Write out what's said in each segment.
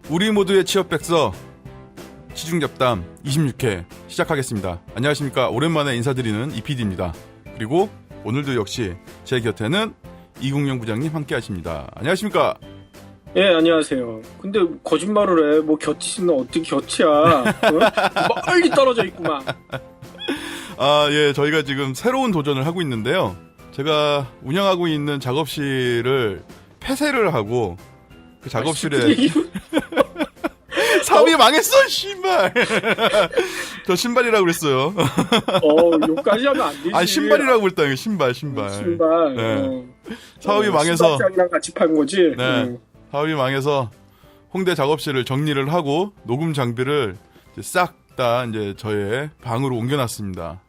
우리 모두의 취업백서 시중잡담 26회 시작하겠습니다. 안녕하십니까. 오랜만에 인사드리는 이PD입니다. 그리고 오늘도 역시 제 곁에는 이국영 부장님 함께 하십니다. 안녕하십니까. 예, 안녕하세요. 근데 거짓말을 해. 뭐 곁이는 어떻게 곁이야. 어? 멀리 떨어져 있구만. 예, 저희가 지금 새로운 도전을 하고 있는데요. 제가 운영하고 있는 작업실을 폐쇄를 하고 그 작업실에 사업이 망했어, 신발. 저 신발이라고 그랬어요. 욕까지 하면 안 되지. 신발이라고 그랬다. 이거 신발. 신발. 네. 사업이 망해서. 신발장이랑 같이 판 거지. 네. 사업이 망해서 홍대 작업실을 정리를 하고 녹음 장비를 싹 다 이제 저의 방으로 옮겨놨습니다.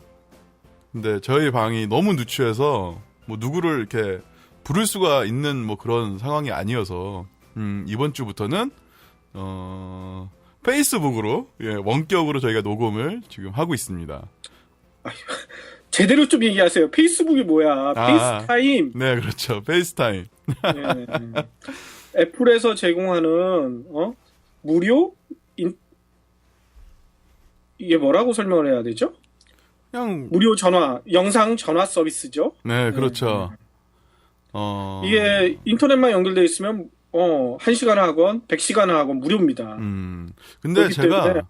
근데 저희 방이 너무 누추해서 뭐 누구를 이렇게 부를 수가 있는 뭐 그런 상황이 아니어서 이번 주부터는 페이스북으로 원격으로 저희가 녹음을 지금 하고 있습니다. 제대로 좀 얘기하세요. 페이스북이 뭐야? 페이스타임. 네, 그렇죠. 페이스타임. 네. 애플에서 제공하는 무료 이게 뭐라고 설명을 해야 되죠? 그냥 무료 영상 전화 서비스죠. 네, 그렇죠. 이게 인터넷만 연결돼 있으면 1시간 학원, 100시간 학원 무료입니다. 근데 제가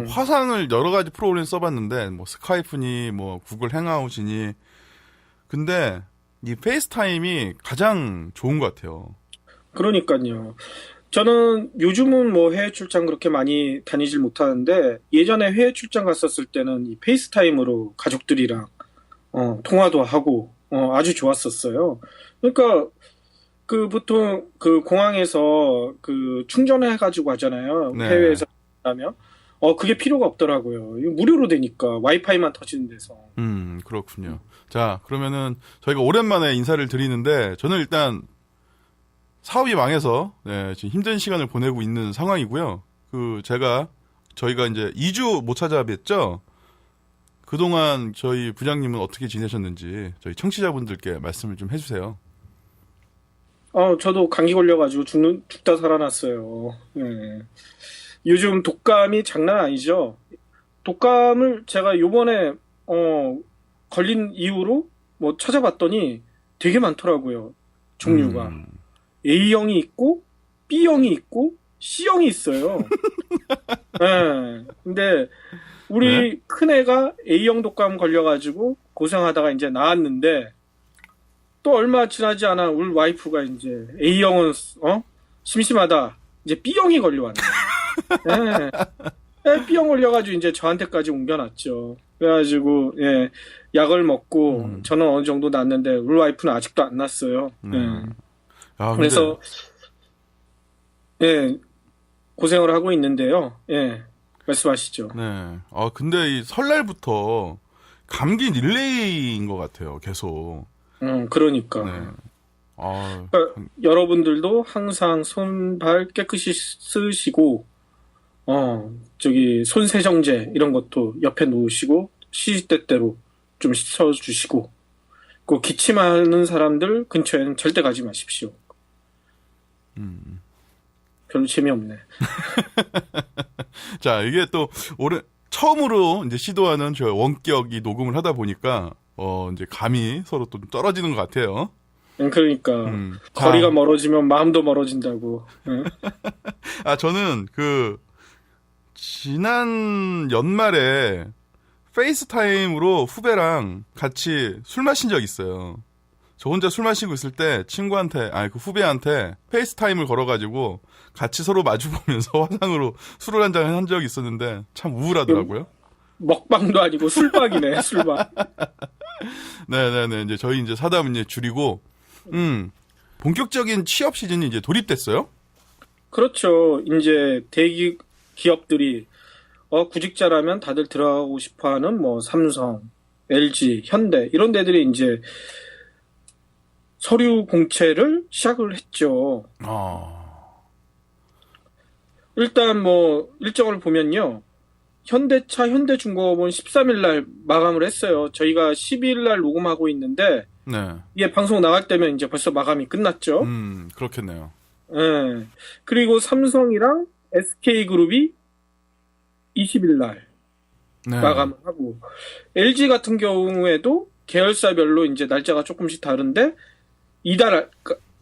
화상을 여러 가지 프로그램 써봤는데 뭐 스카이프니 뭐 구글 행아웃이니 근데 이 페이스타임이 가장 좋은 것 같아요. 그러니까요. 저는 요즘은 뭐 해외 출장 그렇게 많이 다니질 못하는데 예전에 해외 출장 갔었을 때는 이 페이스타임으로 가족들이랑 통화도 하고 아주 좋았었어요. 그러니까 그 보통 그 공항에서 그 충전해 가지고 하잖아요. 네. 해외에서 하면 그게 필요가 없더라고요. 이거 무료로 되니까 와이파이만 터지는 데서. 그렇군요. 자, 그러면은 저희가 오랜만에 인사를 드리는데 저는 일단 사업이 망해서 지금 힘든 시간을 보내고 있는 상황이고요. 저희가 이제 2주 못 찾아뵀죠. 그동안 저희 부장님은 어떻게 지내셨는지 저희 청취자분들께 말씀을 좀 해주세요. 저도 감기 걸려가지고 죽다 살아났어요. 네. 요즘 독감이 장난 아니죠. 독감을 제가 요번에 걸린 이후로 뭐 찾아봤더니 되게 많더라고요. 종류가. A형이 있고 B형이 있고 C형이 있어요. 네. 근데 우리 큰애가 A형 독감 걸려가지고 고생하다가 이제 나았는데 또 얼마 지나지 않아 우리 와이프가 이제 A형은 심심하다 이제 B형이 걸려왔네. 네. B형 걸려가지고 이제 저한테까지 옮겨놨죠. 그래가지고 약을 먹고 저는 어느 정도 낫는데 우리 와이프는 아직도 안 낫어요. 그래서 고생을 하고 있는데요. 말씀하시죠. 네. 근데 이 설날부터 감기 릴레이인 것 같아요. 계속. 그러니까. 네. 그러니까 여러분들도 항상 손발 깨끗이 쓰시고, 손 세정제 이런 것도 옆에 놓으시고, 시시때때로 좀 씻어주시고, 그 기침하는 사람들 근처에는 절대 가지 마십시오. 별로 재미없네. 자, 이게 또 처음으로 이제 시도하는 저 원격이 녹음을 하다 보니까 이제 감이 서로 또 떨어지는 것 같아요. 그러니까 거리가 멀어지면 마음도 멀어진다고. 저는 지난 연말에 페이스타임으로 후배랑 같이 술 마신 적 있어요. 저 혼자 술 마시고 있을 때 친구한테, 그 후배한테 페이스타임을 걸어가지고 같이 서로 마주보면서 화상으로 술을 한잔 한 적이 있었는데 참 우울하더라고요. 먹방도 아니고 술박이네, 술박. 네네네. 이제 저희 이제 사담은 이제 줄이고, 본격적인 취업 시즌이 이제 돌입됐어요? 그렇죠. 이제 대기 기업들이 구직자라면 다들 들어가고 싶어하는 뭐 삼성, LG, 현대 이런 데들이 이제 서류 공채를 시작을 했죠. 일단 뭐 일정을 보면요. 현대차, 현대중공업은 13일 날 마감을 했어요. 저희가 12일 날 녹음하고 있는데 이게 방송 나갈 때면 이제 벌써 마감이 끝났죠. 그렇겠네요. 네. 그리고 삼성이랑 SK그룹이 20일 날 네. 마감을 하고, LG 같은 경우에도 계열사별로 이제 날짜가 조금씩 다른데 이달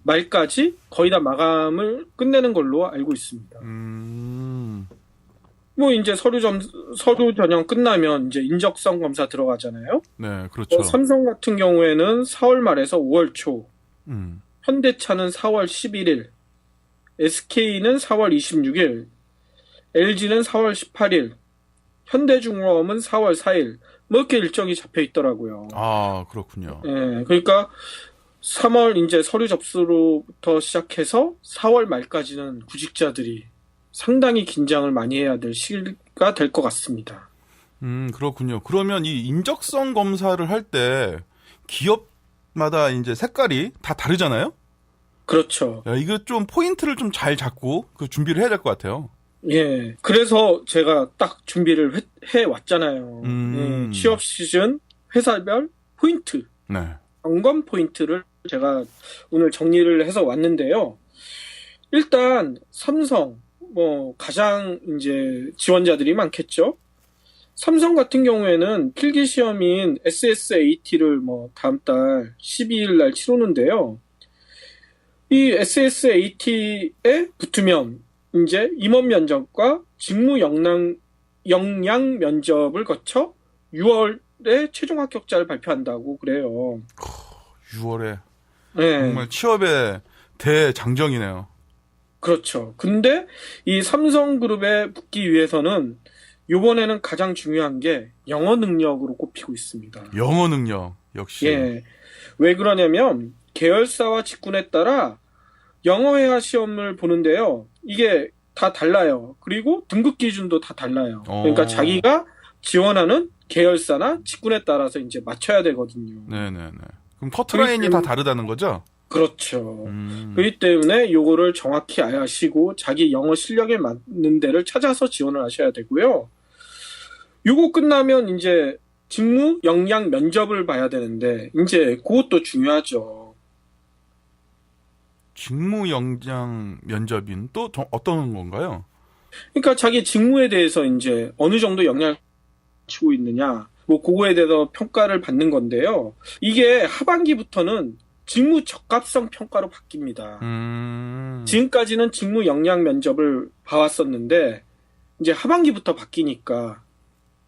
말까지 거의 다 마감을 끝내는 걸로 알고 있습니다. 뭐 이제 서류 전형 끝나면 이제 인적성 검사 들어가잖아요. 네, 그렇죠. 삼성 같은 경우에는 4월 말에서 5월 초, 음. 현대차는 4월 11일, SK는 4월 26일, LG는 4월 18일, 현대중공업은 4월 4일, 뭐 이렇게 일정이 잡혀 있더라고요. 아, 그렇군요. 예, 그러니까 3월 이제 서류 접수로부터 시작해서 4월 말까지는 구직자들이 상당히 긴장을 많이 해야 될 시기가 될 것 같습니다. 그렇군요. 그러면 이 인적성 검사를 할 때 기업마다 이제 색깔이 다 다르잖아요? 그렇죠. 야, 이거 좀 포인트를 좀 잘 잡고 그 준비를 해야 될 것 같아요. 예. 그래서 제가 딱 준비를 해 왔잖아요. 예, 취업 시즌 회사별 포인트, 네. 점검 포인트를 제가 오늘 정리를 해서 왔는데요. 일단 삼성 뭐 가장 이제 지원자들이 많겠죠. 삼성 같은 경우에는 필기 시험인 SSAT를 뭐 다음 달 12일 날 치르는데요. 이 SSAT에 붙으면 이제 임원 면접과 직무 역량 면접을 거쳐 6월에 최종 합격자를 발표한다고 그래요. 6월에 네. 정말 취업의 대장정이네요. 그렇죠. 근데 이 삼성그룹에 붙기 위해서는 이번에는 가장 중요한 게 영어 능력으로 꼽히고 있습니다. 영어 능력 역시. 예. 왜 그러냐면 계열사와 직군에 따라 영어 회화 시험을 보는데요. 이게 다 달라요. 그리고 등급 기준도 다 달라요. 그러니까 자기가 지원하는 계열사나 직군에 따라서 이제 맞춰야 되거든요. 네네네. 그럼 커트라인이 다 다르다는 거죠? 그렇죠. 그렇기 때문에 요거를 정확히 아시고 자기 영어 실력에 맞는 데를 찾아서 지원을 하셔야 되고요. 요거 끝나면 이제 직무 역량 면접을 봐야 되는데 이제 그것도 중요하죠. 직무 역량 면접인 또 어떤 건가요? 그러니까 자기 직무에 대해서 이제 어느 정도 영향을 치고 있느냐, 뭐 그거에 대해서 평가를 받는 건데요. 이게 하반기부터는 직무 적합성 평가로 바뀝니다. 지금까지는 직무 역량 면접을 봐왔었는데 이제 하반기부터 바뀌니까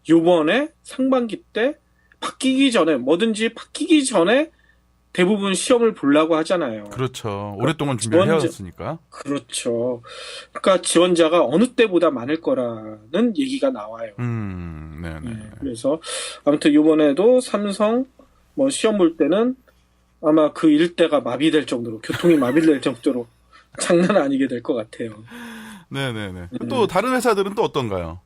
요번에 상반기 때 바뀌기 전에 뭐든지 바뀌기 전에 대부분 시험을 보려고 하잖아요. 그렇죠. 오랫동안 준비를 해왔으니까. 그렇죠. 그러니까 지원자가 어느 때보다 많을 거라는 얘기가 나와요. 네네. 네, 그래서 아무튼 이번에도 삼성 뭐 시험 볼 때는 아마 그 일대가 마비될 정도로 교통이 마비될 정도로 장난 아니게 될 것 같아요. 네네네. 또 다른 회사들은 또 어떤가요?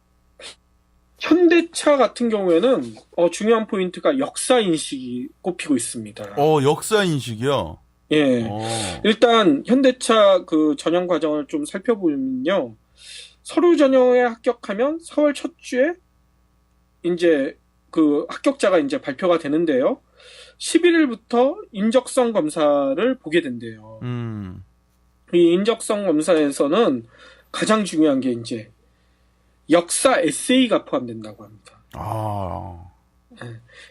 현대차 같은 경우에는 중요한 포인트가 역사 인식이 꼽히고 있습니다. 역사 인식이요? 예. 일단 현대차 그 전형 과정을 좀 살펴보면요. 서류 전형에 합격하면 4월 첫 주에 이제 그 합격자가 이제 발표가 되는데요. 11일부터 인적성 검사를 보게 된대요. 이 인적성 검사에서는 가장 중요한 게 이제 역사 에세이가 포함된다고 합니다.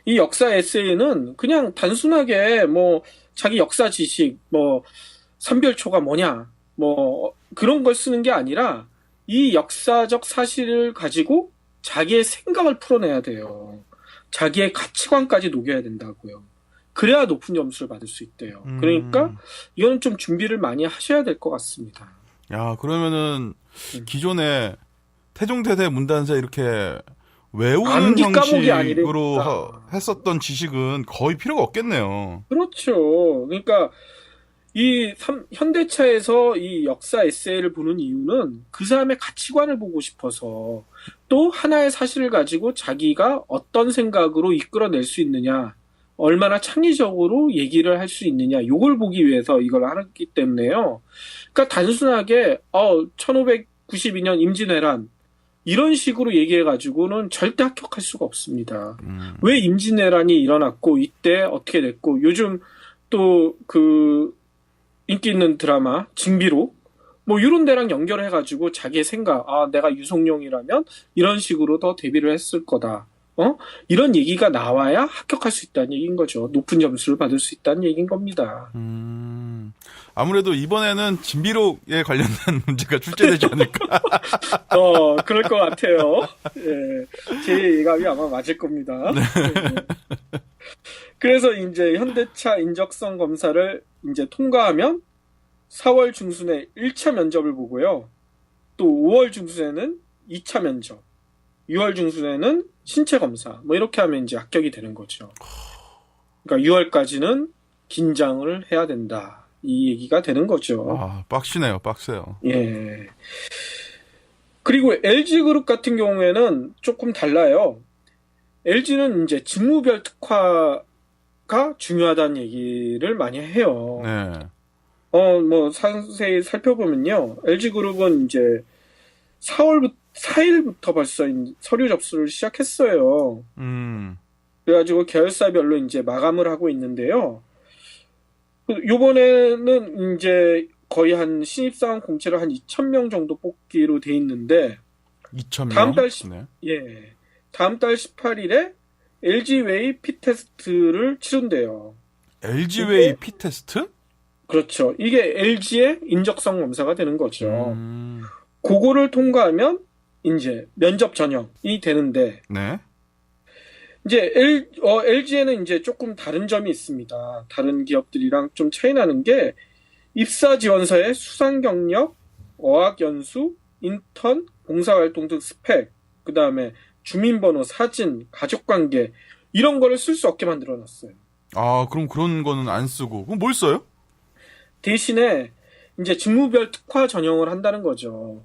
이 역사 에세이는 그냥 단순하게 뭐 자기 역사 지식, 뭐 삼별초가 뭐냐, 뭐 그런 걸 쓰는 게 아니라 이 역사적 사실을 가지고 자기의 생각을 풀어내야 돼요. 자기의 가치관까지 녹여야 된다고요. 그래야 높은 점수를 받을 수 있대요. 그러니까 이거는 좀 준비를 많이 하셔야 될 것 같습니다. 야, 그러면은 기존에 태종대대 문단세 이렇게 외우는 형식으로 했었던 지식은 거의 필요가 없겠네요. 그렇죠. 그러니까 이 현대차에서 이 역사 에세이를 보는 이유는 그 사람의 가치관을 보고 싶어서 또 하나의 사실을 가지고 자기가 어떤 생각으로 이끌어낼 수 있느냐, 얼마나 창의적으로 얘기를 할 수 있느냐, 요걸 보기 위해서 이걸 하기 때문에요. 그러니까 단순하게 1592년 임진왜란 이런 식으로 얘기해가지고는 절대 합격할 수가 없습니다. 왜 임진왜란이 일어났고 이때 어떻게 됐고 요즘 또 그 인기 있는 드라마 징비로 뭐 이런 데랑 연결해가지고 자기의 생각, 아, 내가 유성룡이라면 이런 식으로 더 대비를 했을 거다. 이런 얘기가 나와야 합격할 수 있다는 얘기인 거죠. 높은 점수를 받을 수 있다는 얘기인 겁니다. 아무래도 이번에는 진비록에 관련된 문제가 출제되지 않을까. 그럴 것 같아요. 예, 제 예감이 아마 맞을 겁니다. 예. 그래서 이제 현대차 인적성 검사를 이제 통과하면 4월 중순에 1차 면접을 보고요. 또 5월 중순에는 2차 면접, 6월 중순에는 신체 검사, 뭐 이렇게 하면 이제 합격이 되는 거죠. 그러니까 6월까지는 긴장을 해야 된다. 이 얘기가 되는 거죠. 아, 빡시네요, 빡세요. 예. 그리고 LG그룹 같은 경우에는 조금 달라요. LG는 이제 직무별 특화가 중요하다는 얘기를 많이 해요. 네. 뭐 상세히 살펴보면요. LG그룹은 이제 4일부터 벌써 서류 접수를 시작했어요. 그래가지고 계열사별로 이제 마감을 하고 있는데요. 요번에는 이제 거의 한 신입사원 공채를 한 2,000명 정도 뽑기로 돼 있는데 2,000명? 다음 달 18일에 LG웨이 피테스트를 치른대요. LG웨이 피테스트? 그렇죠. 이게 LG의 인적성 검사가 되는 거죠. 그거를 통과하면 이제 면접 전형이 되는데 네. 이제 LG에는 이제 조금 다른 점이 있습니다. 다른 기업들이랑 좀 차이 나는 게 입사 지원서에 수상 경력, 어학 연수, 인턴, 봉사활동 등 스펙, 그 다음에 주민번호, 사진, 가족관계 이런 거를 쓸 수 없게 만들어놨어요. 아, 그럼 그런 거는 안 쓰고 그럼 뭘 써요? 대신에 이제 직무별 특화 전형을 한다는 거죠.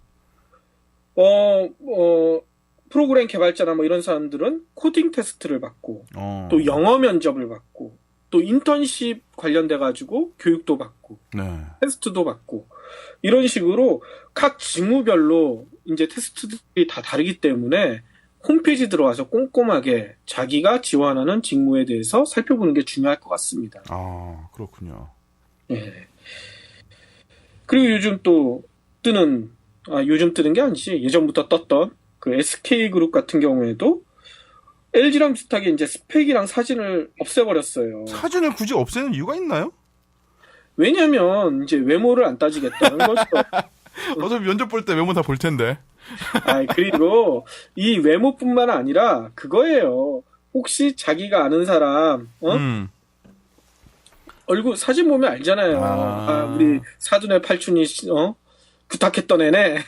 프로그램 개발자나 뭐 이런 사람들은 코딩 테스트를 받고, 또 영어 면접을 받고, 또 인턴십 관련돼가지고 교육도 받고, 네. 테스트도 받고, 이런 식으로 각 직무별로 이제 테스트들이 다 다르기 때문에 홈페이지 들어가서 꼼꼼하게 자기가 지원하는 직무에 대해서 살펴보는 게 중요할 것 같습니다. 아, 그렇군요. 예. 그리고 요즘 또 요즘 뜨는 게 아니지, 예전부터 떴던 그 SK그룹 같은 경우에도 LG랑 비슷하게 이제 스펙이랑 사진을 없애버렸어요. 사진을 굳이 없애는 이유가 있나요? 왜냐면 이제 외모를 안 따지겠다는 거죠. 어차피 면접 볼 때 외모 다 볼 텐데. 그리고 이 외모뿐만 아니라 그거예요. 혹시 자기가 아는 사람, 얼굴 사진 보면 알잖아요. 우리 사돈의 팔촌이 부탁했던 애네.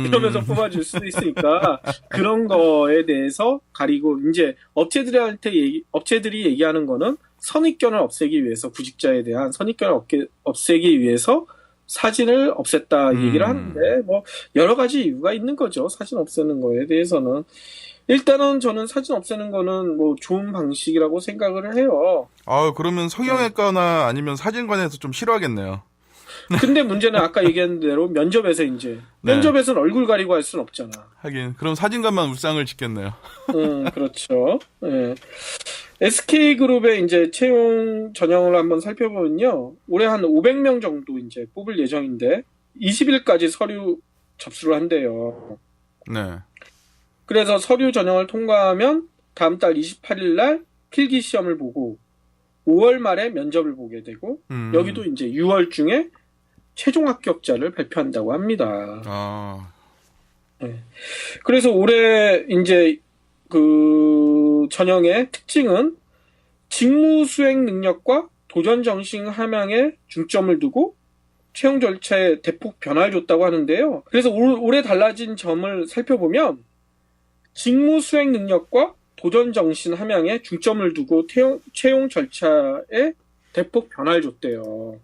이러면서 뽑아줄 수도 있으니까 그런 거에 대해서 가리고 이제 업체들이 얘기하는 거는 선입견을 없애기 위해서, 구직자에 대한 선입견을 없애기 위해서 사진을 없앴다 얘기를 하는데 뭐 여러 가지 이유가 있는 거죠. 사진 없애는 거에 대해서는. 일단은 저는 사진 없애는 거는 뭐 좋은 방식이라고 생각을 해요. 아, 그러면 성형외과나 아니면 사진관에서 좀 싫어하겠네요. 근데 문제는 아까 얘기한 대로 면접에서는 얼굴 가리고 할 수는 없잖아. 하긴 그럼 사진관만 울상을 짓겠네요. 그렇죠. 네. SK그룹의 이제 채용 전형을 한번 살펴보면요. 올해 한 500명 정도 이제 뽑을 예정인데 20일까지 서류 접수를 한대요. 네. 그래서 서류 전형을 통과하면 다음 달 28일 날 필기 시험을 보고 5월 말에 면접을 보게 되고 여기도 이제 6월 중에 최종 합격자를 발표한다고 합니다. 네. 그래서 올해 이제 그 전형의 특징은 직무 수행 능력과 도전 정신 함양에 중점을 두고 채용 절차에 대폭 변화를 줬다고 하는데요. 그래서 올해 달라진 점을 살펴보면 직무 수행 능력과 도전 정신 함양에 중점을 두고 채용 절차에 대폭 변화를 줬대요.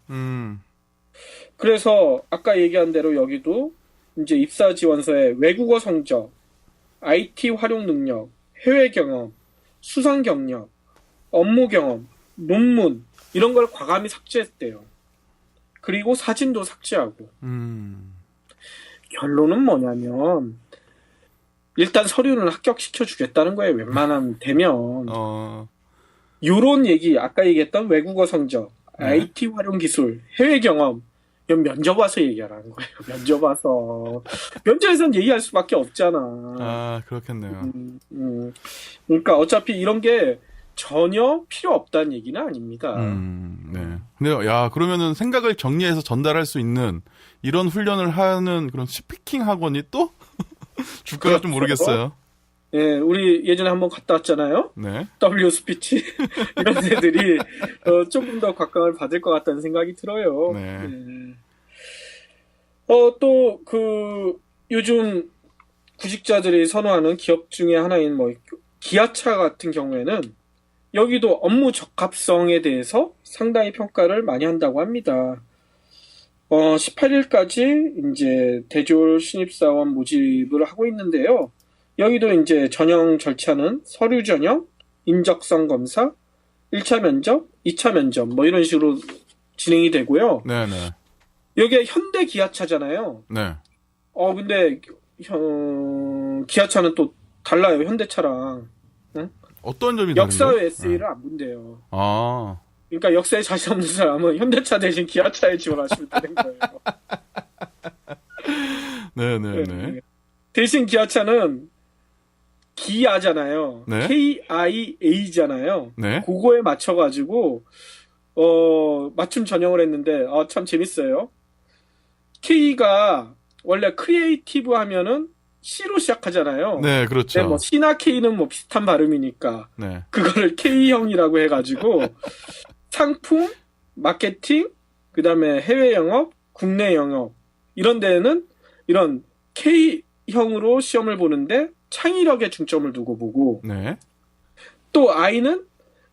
그래서 아까 얘기한 대로 여기도 이제 입사 지원서에 외국어 성적, IT 활용 능력, 해외 경험, 수상 경력, 업무 경험, 논문 이런 걸 과감히 삭제했대요. 그리고 사진도 삭제하고. 결론은 뭐냐면 일단 서류는 합격시켜 주겠다는 거예요. 웬만하면 되면. 요런 얘기, 아까 얘기했던 외국어 성적, IT 활용 기술, 해외 경험 이건 면접 와서 얘기하라는 거예요. 면접 와서. 면접에서는 얘기할 수밖에 없잖아. 아, 그렇겠네요. 그러니까 어차피 이런 게 전혀 필요 없다는 얘기는 아닙니다. 네. 근데, 야, 그러면은 생각을 정리해서 전달할 수 있는 이런 훈련을 하는 그런 스피킹 학원이 또? 줄까가 좀 모르겠어요. 예, 우리 예전에 한번 갔다 왔잖아요. 네. W 스피치. 이런 애들이 조금 더 각광을 받을 것 같다는 생각이 들어요. 네. 예. 또, 요즘 구직자들이 선호하는 기업 중에 하나인 기아차 같은 경우에는 여기도 업무 적합성에 대해서 상당히 평가를 많이 한다고 합니다. 18일까지 이제 대졸 신입사원 모집을 하고 있는데요. 여기도 이제 전형 절차는 서류 전형, 인적성 검사, 1차 면접, 2차 면접 이런 식으로 진행이 되고요. 네네. 여기가 현대 기아차잖아요. 네. 근데 기아차는 또 달라요. 현대차랑. 응? 어떤 점이 역사 다른가요? 에세이를 안 본대요. 아. 그러니까 역사에 자신 없는 사람은 현대차 대신 기아차에 지원하시면 되는 거예요. 네네네. 대신 기아차는 기아잖아요. 네. KIA잖아요. 네. 그거에 맞춰가지고 맞춤 전형을 했는데 참 재밌어요. K가 원래 크리에이티브 하면은 C로 시작하잖아요. 네, 그렇죠. 근데 C나 K는 비슷한 발음이니까 네. 그거를 K형이라고 해가지고 상품, 마케팅, 그 다음에 해외 영업, 국내 영업 이런 데는 이런 K형으로 시험을 보는데 창의력에 중점을 두고 보고 네. 또 I는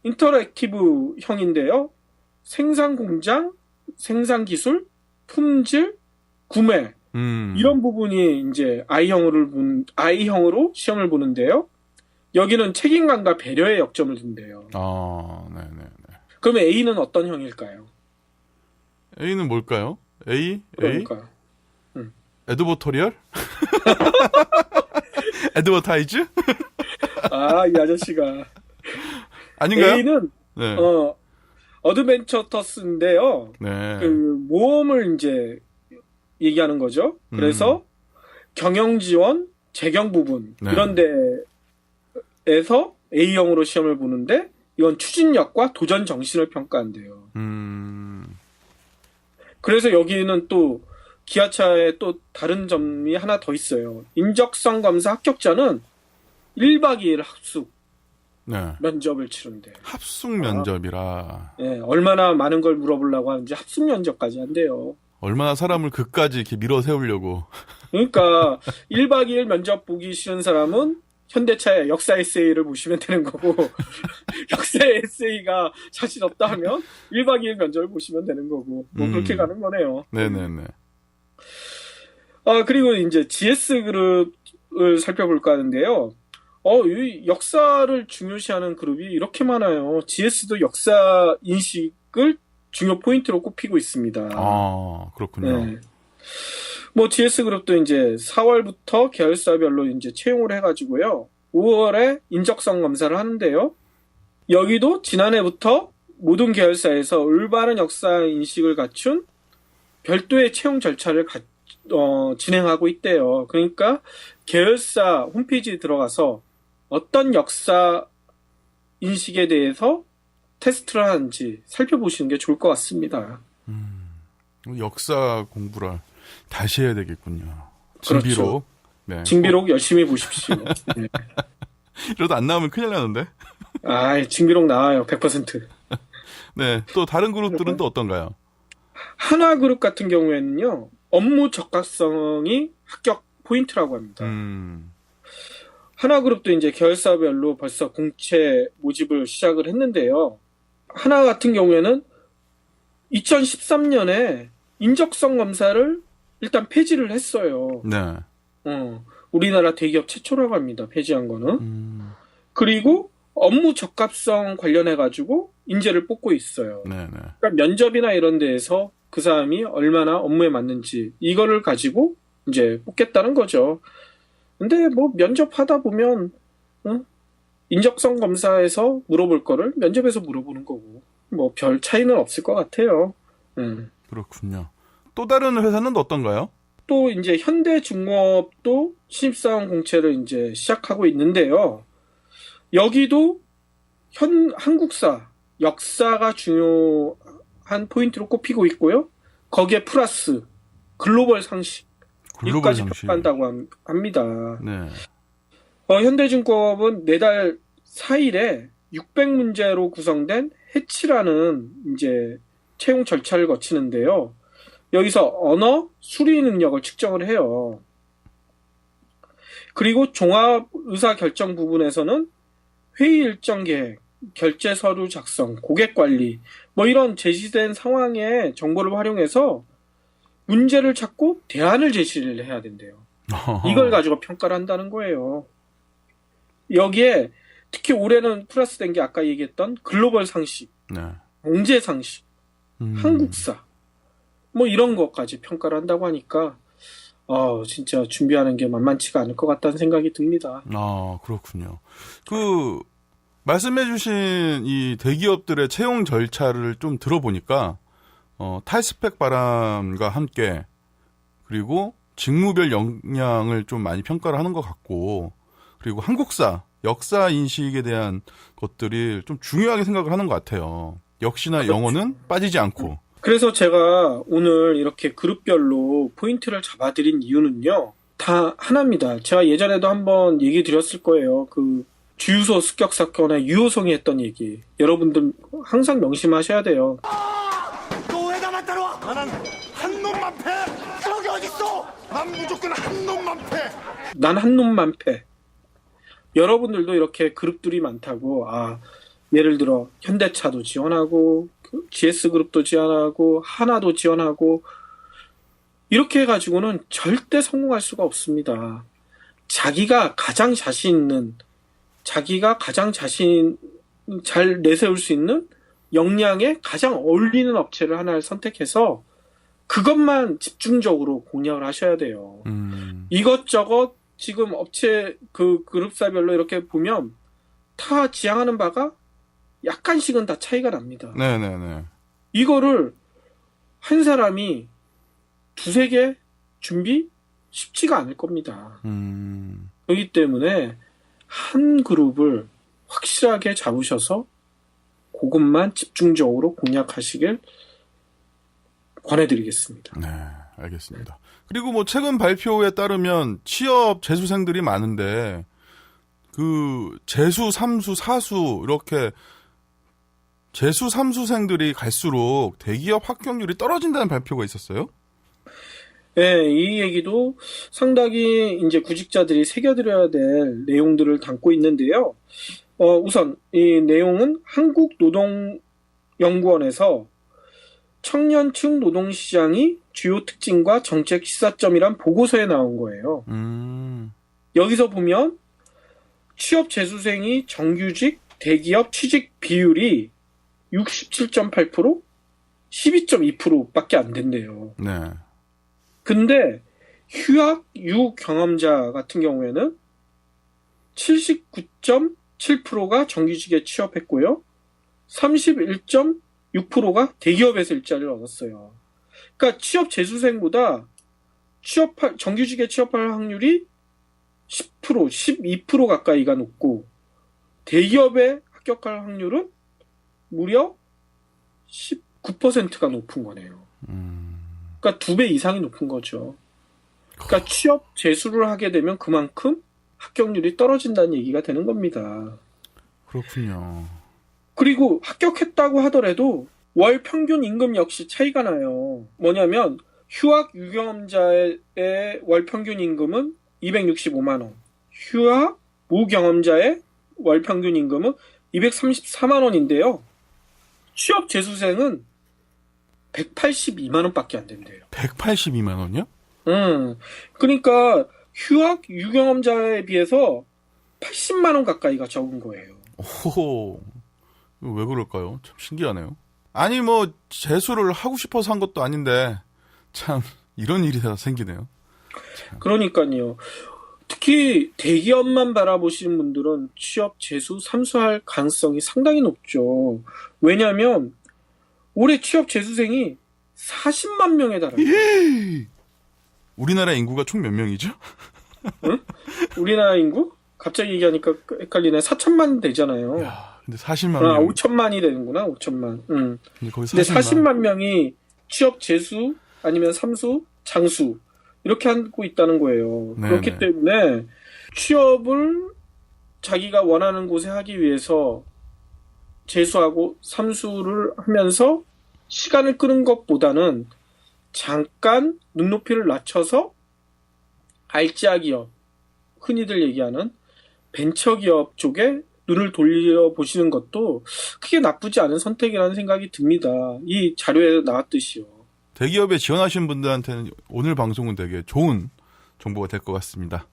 인터랙티브 형인데요. 생산 공장, 생산 기술, 품질, 구매 이런 부분이 이제 I형으로 시험을 보는데요. 여기는 책임감과 배려에 역점을 둔대요. 아, 네네. 그러면 A는 어떤 형일까요? A는 뭘까요? A? 그러니까. 에드버터리얼? 에드버타이즈? 이 아저씨가. 아닌가요? A는, 네. 어드벤처터스인데요. 네. 모험을 이제 얘기하는 거죠. 그래서 경영 지원, 재경 부분, 네. 이런 데에서 A형으로 시험을 보는데, 이건 추진력과 도전 정신을 평가한대요. 그래서 여기는 또 기아차에 또 다른 점이 하나 더 있어요. 인적성 검사 합격자는 1박 2일 합숙 네. 면접을 치른대요. 합숙 면접이라. 네, 얼마나 많은 걸 물어보려고 하는지 합숙 면접까지 한대요. 얼마나 사람을 그까지 이렇게 밀어 세우려고. 그러니까 1박 2일 면접 보기 싫은 사람은 현대차의 역사 에세이를 보시면 되는 거고 역사 에세이가 자신 없다 하면 1박 2일 면접을 보시면 되는 거고 그렇게 가는 거네요. 네네네. 그리고 이제 GS 그룹을 살펴볼까 하는데요. 이 역사를 중요시하는 그룹이 이렇게 많아요. GS도 역사 인식을 중요 포인트로 꼽히고 있습니다. 아, 그렇군요. 네. GS 그룹도 이제 4월부터 계열사별로 이제 채용을 해가지고요. 5월에 인적성 검사를 하는데요. 여기도 지난해부터 모든 계열사에서 올바른 역사 인식을 갖춘 별도의 채용 절차를 진행하고 있대요. 그러니까 계열사 홈페이지에 들어가서 어떤 역사 인식에 대해서 테스트를 하는지 살펴보시는 게 좋을 것 같습니다. 역사 공부를 다시 해야 되겠군요. 그렇죠. 징비록. 네. 징비록 열심히 보십시오. 네. 이러다 안 나오면 큰일 나는데. 징비록 나와요. 100%. 네. 또 다른 그룹들은 또 어떤가요? 하나그룹 같은 경우에는요. 업무 적합성이 합격 포인트라고 합니다. 하나그룹도 이제 계열사별로 벌써 공채 모집을 시작을 했는데요. 하나 같은 경우에는 2013년에 인적성 검사를 일단 폐지를 했어요. 네. 우리나라 대기업 최초라고 합니다. 폐지한 거는. 그리고 업무 적합성 관련해가지고 인재를 뽑고 있어요. 네네. 그러니까 면접이나 이런 데에서 그 사람이 얼마나 업무에 맞는지 이거를 가지고 이제 뽑겠다는 거죠. 근데 면접하다 보면 인적성 검사에서 물어볼 거를 면접에서 물어보는 거고 별 차이는 없을 것 같아요. 그렇군요. 또 다른 회사는 어떤가요? 또 이제 현대중공업도 신입사원 공채를 이제 시작하고 있는데요. 여기도 한국사, 역사가 중요한 포인트로 꼽히고 있고요. 거기에 플러스 글로벌 상식, 글로벌 이까지 상식. 평가한다고 합니다. 네. 현대중공업은 내달 4일에 600문제로 구성된 해치라는 이제 채용 절차를 거치는데요. 여기서 언어, 수리 능력을 측정을 해요. 그리고 종합 의사 결정 부분에서는 회의 일정 계획, 결제 서류 작성, 고객 관리, 뭐 이런 제시된 상황의 정보를 활용해서 문제를 찾고 대안을 제시를 해야 된대요. 이걸 가지고 평가를 한다는 거예요. 여기에 특히 올해는 플러스된 게 아까 얘기했던 글로벌 상식, 네. 경제 상식, 한국사, 뭐 이런 것까지 평가를 한다고 하니까 진짜 준비하는 게 만만치가 않을 것 같다는 생각이 듭니다. 아, 그렇군요. 말씀해주신 이 대기업들의 채용 절차를 좀 들어보니까, 탈스펙 바람과 함께, 그리고 직무별 역량을 좀 많이 평가를 하는 것 같고, 그리고 한국사, 역사 인식에 대한 것들이 좀 중요하게 생각을 하는 것 같아요. 역시나 영어는 빠지지 않고. 그래서 제가 오늘 이렇게 그룹별로 포인트를 잡아드린 이유는요, 다 하나입니다. 제가 예전에도 한번 얘기 드렸을 거예요. 그 주유소 습격 사건의 유호성이 했던 얘기. 여러분들 항상 명심하셔야 돼요. 너 왜 나만 따라와? 난 한 놈만 패. 저기 어딨어? 난 무조건 한 놈만 패. 난 한 놈만 패. 여러분들도 이렇게 그룹들이 많다고, 예를 들어 현대차도 지원하고 GS그룹도 지원하고 하나도 지원하고 이렇게 해가지고는 절대 성공할 수가 없습니다. 자기가 가장 잘 내세울 수 있는 역량에 가장 어울리는 업체를 하나를 선택해서 그것만 집중적으로 공략을 하셔야 돼요. 이것저것 지금 업체 그 그룹사별로 이렇게 보면 다 지향하는 바가 약간씩은 다 차이가 납니다. 네네네. 이거를 한 사람이 두세 개 준비 쉽지가 않을 겁니다. 그렇기 때문에 한 그룹을 확실하게 잡으셔서 그것만 집중적으로 공략하시길 권해드리겠습니다. 네, 알겠습니다. 그리고 뭐 최근 발표에 따르면 취업 재수생들이 많은데 그 재수, 삼수, 사수 이렇게 재수, 삼수생들이 갈수록 대기업 합격률이 떨어진다는 발표가 있었어요? 네, 이 얘기도 상당히 이제 구직자들이 새겨들어야 될 내용들을 담고 있는데요. 우선 이 내용은 한국노동연구원에서 청년층 노동시장이 주요 특징과 정책 시사점이란 보고서에 나온 거예요. 여기서 보면 취업 재수생이 정규직 대기업 취직 비율이 67.8%, 12.2%밖에 안 된대요. 네. 근데 휴학 유경험자 같은 경우에는 79.7%가 정규직에 취업했고요. 31.6%가 대기업에서 일자리를 얻었어요. 그러니까 취업 재수생보다 정규직에 취업할 확률이 10%, 12% 가까이가 높고 대기업에 합격할 확률은 무려 19%가 높은 거네요. 그러니까 2배 이상이 높은 거죠. 그러니까 취업 재수를 하게 되면 그만큼 합격률이 떨어진다는 얘기가 되는 겁니다. 그렇군요. 그리고 합격했다고 하더라도 월 평균 임금 역시 차이가 나요. 뭐냐면 휴학 유경험자의 월 평균 임금은 265만 원, 휴학 무경험자의 월 평균 임금은 234만 원인데요. 취업 재수생은 182만 원밖에 안 된대요. 182만 원이요? 그러니까 휴학 유경험자에 비해서 80만 원 가까이가 적은 거예요. 오, 왜 그럴까요? 참 신기하네요. 아니 뭐 재수를 하고 싶어서 한 것도 아닌데 참 이런 일이 다 생기네요. 참. 그러니까요. 특히 대기업만 바라보시는 분들은 취업 재수 삼수할 가능성이 상당히 높죠. 왜냐하면 올해 취업 재수생이 40만 명에 달합니다. 우리나라 인구가 총 몇 명이죠? 응? 우리나라 인구? 갑자기 얘기하니까 헷갈리네. 4천만 되잖아요. 야, 근데 40만 아, 명. 5천만이 되는구나. 5천만. 근데 거기 근데 40만. 40만 명이 취업 재수 아니면 삼수, 장수 이렇게 하고 있다는 거예요. 네네. 그렇기 때문에 취업을 자기가 원하는 곳에 하기 위해서 재수하고 삼수를 하면서 시간을 끄는 것보다는 잠깐 눈높이를 낮춰서 알짜 기업, 흔히들 얘기하는 벤처기업 쪽에 눈을 돌려보시는 것도 크게 나쁘지 않은 선택이라는 생각이 듭니다. 이 자료에 나왔듯이요. 대기업에 지원하신 분들한테는 오늘 방송은 되게 좋은 정보가 될 것 같습니다.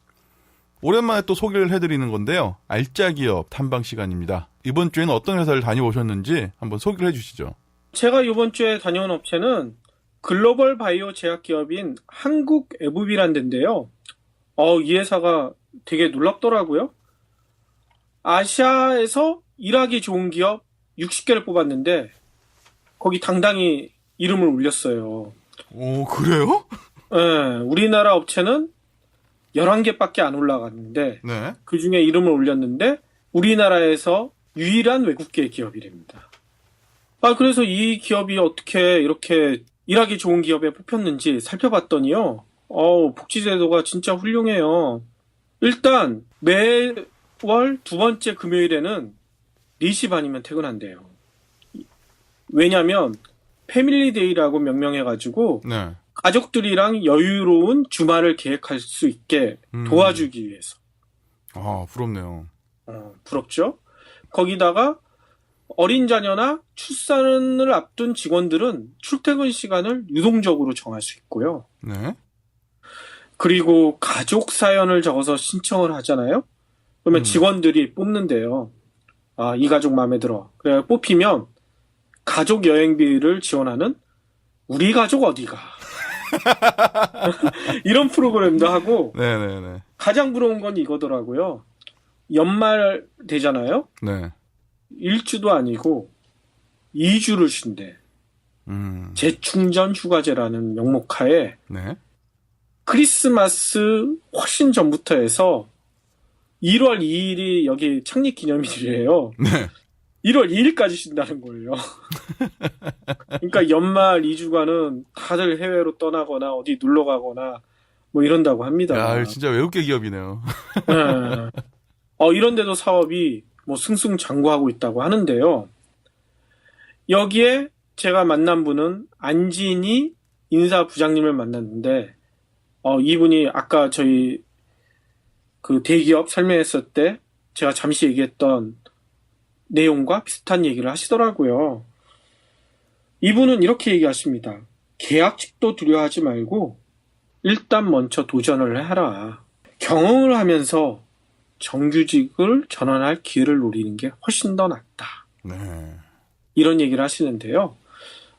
오랜만에 또 소개를 해드리는 건데요. 알짜 기업 탐방 시간입니다. 이번 주에는 어떤 회사를 다녀오셨는지 한번 소개를 해주시죠. 제가 이번 주에 다녀온 업체는 글로벌 바이오 제약 기업인 한국 에브비란 데인데요. 이 회사가 되게 놀랍더라고요. 아시아에서 일하기 좋은 기업 60개를 뽑았는데 거기 당당히 이름을 올렸어요. 오, 그래요? 네, 우리나라 업체는 11개밖에 안 올라갔는데 네. 그 중에 이름을 올렸는데 우리나라에서 유일한 외국계 기업이랍니다. 그래서 이 기업이 어떻게 이렇게 일하기 좋은 기업에 뽑혔는지 살펴봤더니요. 복지제도가 진짜 훌륭해요. 일단 매월 두 번째 금요일에는 4시 반이면 퇴근한대요. 왜냐면 패밀리데이라고 명명해가지고 네. 가족들이랑 여유로운 주말을 계획할 수 있게 도와주기 위해서. 아, 부럽네요. 부럽죠? 거기다가 어린 자녀나 출산을 앞둔 직원들은 출퇴근 시간을 유동적으로 정할 수 있고요. 네. 그리고 가족 사연을 적어서 신청을 하잖아요. 그러면 직원들이 뽑는데요. 이 가족 마음에 들어. 그래 뽑히면 가족 여행비를 지원하는 우리 가족 어디가 이런 프로그램도 하고 네네네. 가장 부러운 건 이거더라고요. 연말 되잖아요. 네. 1주도 아니고 2주를 쉰대. 재충전 휴가제라는 명목하에 네. 크리스마스 훨씬 전부터 해서 1월 2일이 여기 창립 기념일이에요. 네. 1월 2일까지 쉰다는 거예요. 그러니까 연말 2주간은 다들 해외로 떠나거나 어디 놀러 가거나 뭐 이런다고 합니다. 야, 진짜 외국계 기업이네요. 네. 이런데도 사업이 뭐 승승장구하고 있다고 하는데요. 여기에 제가 만난 분은 안진희 인사부장님을 만났는데, 이분이 아까 저희 그 대기업 설명했을 때 제가 잠시 얘기했던 내용과 비슷한 얘기를 하시더라고요. 이분은 이렇게 얘기하십니다. 계약직도 두려워하지 말고 일단 먼저 도전을 해라. 경험을 하면서 정규직을 전환할 기회를 노리는 게 훨씬 더 낫다. 네. 이런 얘기를 하시는데요.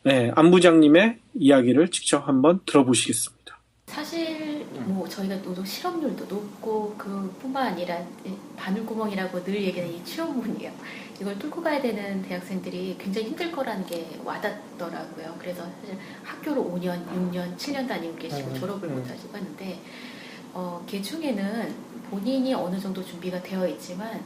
네, 안 부장님의 이야기를 직접 한번 들어보시겠습니다. 사실 뭐 저희가 노동 실업률도 높고 그뿐만 아니라 바늘구멍이라고 늘 얘기하는 이 취업문이에요. 이걸 뚫고 가야 되는 대학생들이 굉장히 힘들 거라는 게 와닿더라고요. 그래서 사실 학교를 5년, 6년, 7년 다니고 계시고 졸업을 못 하시고 하는데 그 중에는 본인이 어느 정도 준비가 되어 있지만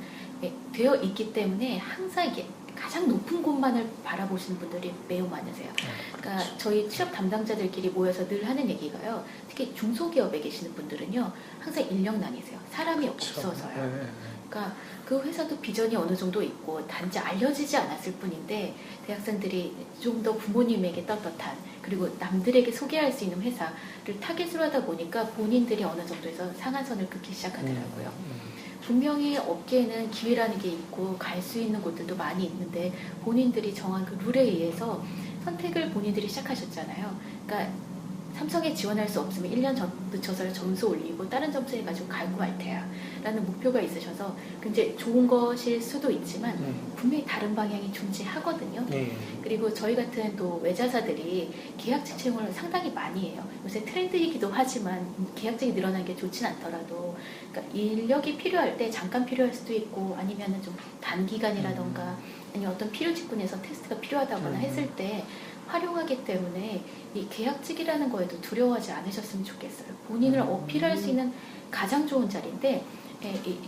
되어 있기 때문에 항상 이게 가장 높은 곳만을 바라보시는 분들이 매우 많으세요. 그러니까 저희 취업 담당자들끼리 모여서 늘 하는 얘기가요. 특히 중소기업에 계시는 분들은요. 항상 인력난이세요. 사람이 없어서요. 그러니까 그 회사도 비전이 어느 정도 있고 단지 알려지지 않았을 뿐인데 대학생들이 좀 더 부모님에게 떳떳한 그리고 남들에게 소개할 수 있는 회사를 타깃으로 하다 보니까 본인들이 어느 정도에서 상한선을 긋기 시작하더라고요. 분명히 업계에는 기회라는 게 있고 갈 수 있는 곳들도 많이 있는데 본인들이 정한 그 룰에 의해서 선택을 본인들이 시작하셨잖아요. 그러니까 삼성에 지원할 수 없으면 1년 전 늦춰서 점수 올리고 다른 점수 해가지고 갈고 말 테야 라는 목표가 있으셔서 굉장히 좋은 것일 수도 있지만 분명히 다른 방향이 존재하거든요. 그리고 저희 같은 또 외자사들이 계약직 채용을 상당히 많이 해요. 요새 트렌드이기도 하지만 계약직이 늘어나는 게 좋진 않더라도 그러니까 인력이 필요할 때 잠깐 필요할 수도 있고 아니면 좀 단기간이라던가 아니면 어떤 필요 직군에서 테스트가 필요하다거나 했을 때 활용하기 때문에 이 계약직이라는 거에도 두려워하지 않으셨으면 좋겠어요. 본인을 어필할 수 있는 가장 좋은 자리인데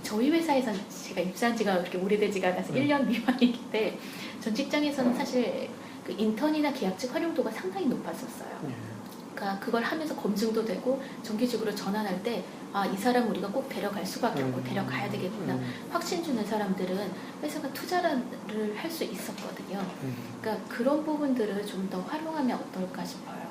저희 회사에서 제가 입사한 지가 그렇게 오래되지가 않아서 1년 미만이긴데 전 직장에서는 사실 그 인턴이나 계약직 활용도가 상당히 높았었어요. 그러니까 그걸 하면서 검증도 되고 정기적으로 전환할 때 이 사람 우리가 꼭 데려갈 수밖에 없고 데려가야 되겠구나 확신 주는 사람들은 회사가 투자를 할 수 있었거든요. 그러니까 그런 부분들을 좀 더 활용하면 어떨까 싶어요.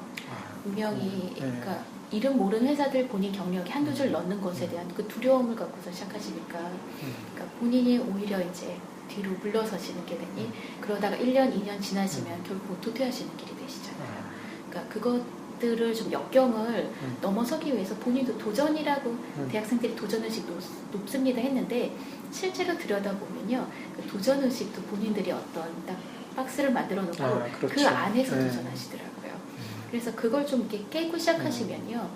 분명히 그러니까 이름 모르는 회사들 본인 경력에 한두 줄 넣는 것에 대한 그 두려움을 갖고서 시작하시니까 그러니까 본인이 오히려 이제 뒤로 물러서시는 게 되니 그러다가 1년, 2년 지나시면 결국 도태하시는 길이 되시잖아요. 그러니까 그것들을 좀 역경을 넘어서기 위해서 본인도 도전이라고 대학생들이 도전의식 높습니다 했는데 실제로 들여다보면요. 그 도전의식도 본인들이 어떤 딱 박스를 만들어 놓고 그렇죠. 그 안에서 도전하시더라고요. 그래서 그걸 좀 이렇게 깨고 시작하시면요.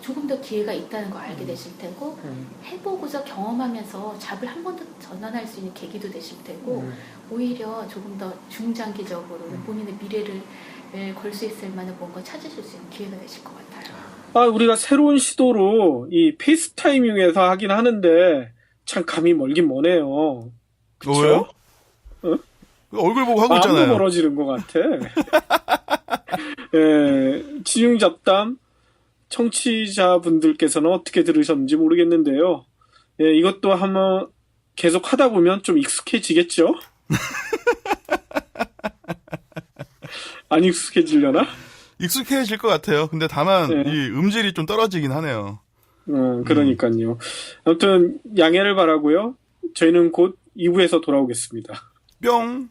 조금 더 기회가 있다는 걸 알게 되실 테고 해보고서 경험하면서 잡을 한 번 더 전환할 수 있는 계기도 되실 테고 오히려 조금 더 중장기적으로 본인의 미래를 걸 수 있을 만한 뭔가 찾으실 수 있는 기회가 되실 것 같아요. 우리가 새로운 시도로 이 페이스타이밍에서 하긴 하는데 참 감이 멀긴 머네요. 왜요? 얼굴 보고 하고 있잖아요. 마음도 멀어지는 것 같아. 지중잡담 청취자분들께서는 어떻게 들으셨는지 모르겠는데요. 이것도 한번 계속 하다 보면 좀 익숙해지겠죠? 안 익숙해지려나? 익숙해질 것 같아요. 근데 다만 이 음질이 좀 떨어지긴 하네요. 그러니까요. 아무튼 양해를 바라고요. 저희는 곧 2부에서 돌아오겠습니다. 뿅.